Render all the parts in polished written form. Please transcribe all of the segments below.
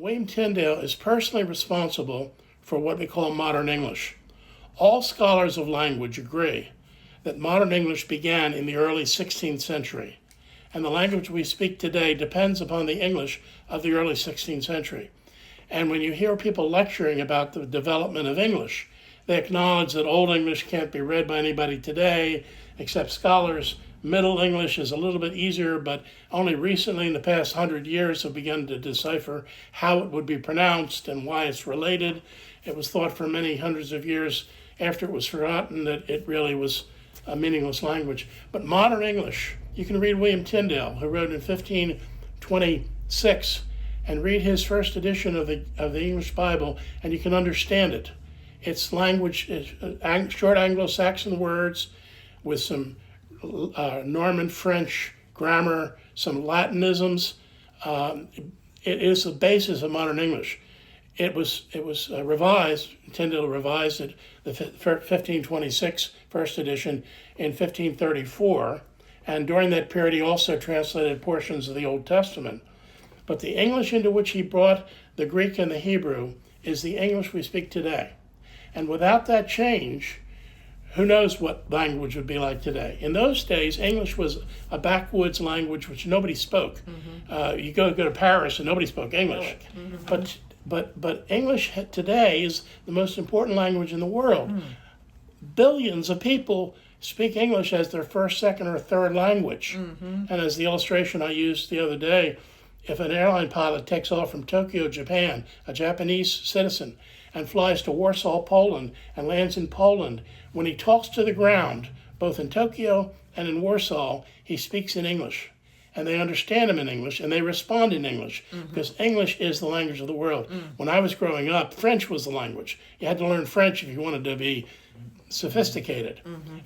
William Tyndale is personally responsible for what we call modern English. All scholars of language agree that modern English began in the early 16th century, and the language we speak today depends upon the English of the early 16th century. And when you hear people lecturing about the development of English, they acknowledge that Old English can't be read by anybody today except scholars. Middle English is a little bit easier, but only recently in the past 100 years have begun to decipher how it would be pronounced and why it's related. It was thought for many hundreds of years after it was forgotten that it really was a meaningless language. But modern English, you can read William Tyndale, who wrote in 1526, and read his first edition of the English Bible, and you can understand it. Its language is short Anglo-Saxon words with some Norman French grammar, some Latinisms. It is the basis of modern English. It was revised. Tyndale revised it, the 1526 first edition, in 1534, and during that period he also translated portions of the Old Testament. But the English into which he brought the Greek and the Hebrew is the English we speak today. And without that change, who knows what language would be like today. In those days, English was a backwoods language which nobody spoke. Mm-hmm. You go to Paris and nobody spoke English. Mm-hmm. But English today is the most important language in the world. Mm. Billions of people speak English as their first, second, or third language. Mm-hmm. And as the illustration I used the other day, if an airline pilot takes off from Tokyo, Japan, a Japanese citizen, and flies to Warsaw, Poland, and lands in Poland, when he talks to the ground, both in Tokyo and in Warsaw, he speaks in English. And they understand him in English, and they respond in English, because English is the language of the world. When I was growing up, French was the language. You had to learn French if you wanted to be sophisticated.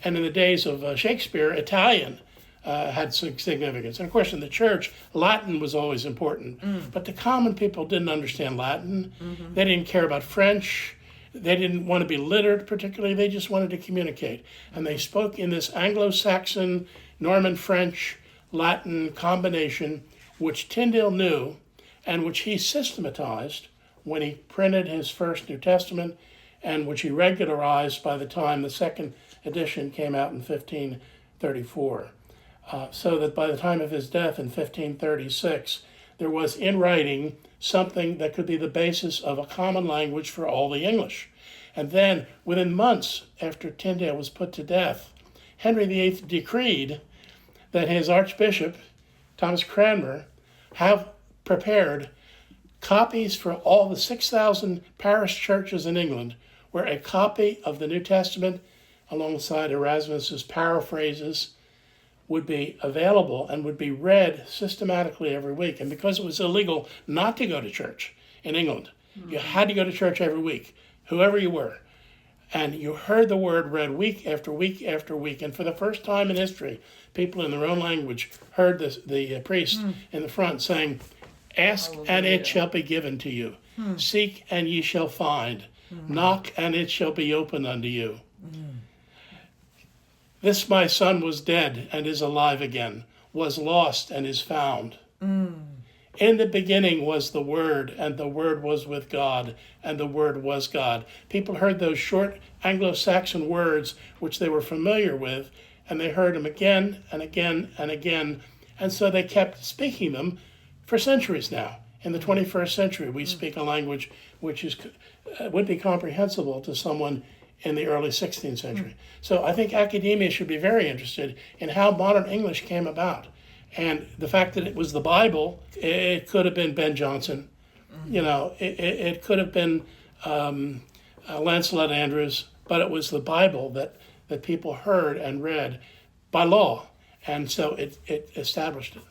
And in the days of Shakespeare, Italian had some significance. And of course, in the church, Latin was always important. But the common people didn't understand Latin. They didn't care about French. They didn't want to be literate particularly. They just wanted to communicate. And they spoke in this Anglo-Saxon, Norman French, Latin combination, which Tyndale knew and which he systematized when he printed his first New Testament, and which he regularized by the time the second edition came out in 1534. So that by the time of his death in 1536, there was in writing something that could be the basis of a common language for all the English. And then, within months after Tyndale was put to death, Henry VIII decreed that his Archbishop, Thomas Cranmer, have prepared copies for all the 6,000 parish churches in England, where a copy of the New Testament, alongside Erasmus's paraphrases, would be available and would be read systematically every week. And because it was illegal not to go to church in England, you had to go to church every week, whoever you were. And you heard the word read week after week after week. And for the first time in history, people in their own language heard the priest in the front saying, "Ask and it shall be given to you. Seek and ye shall find. Knock and it shall be opened unto you. This my son was dead and is alive again, was lost and is found. In the beginning was the Word, and the Word was with God, and the Word was God." People heard those short Anglo-Saxon words, which they were familiar with, and they heard them again and again and again, and so they kept speaking them for centuries now. In the 21st century, we speak a language which would be comprehensible to someone in the early 16th century. So I think academia should be very interested in how modern English came about. And the fact that it was the Bible, it could have been Ben Jonson, it could have been Lancelot Andrewes, but it was the Bible that people heard and read by law. And so it established it.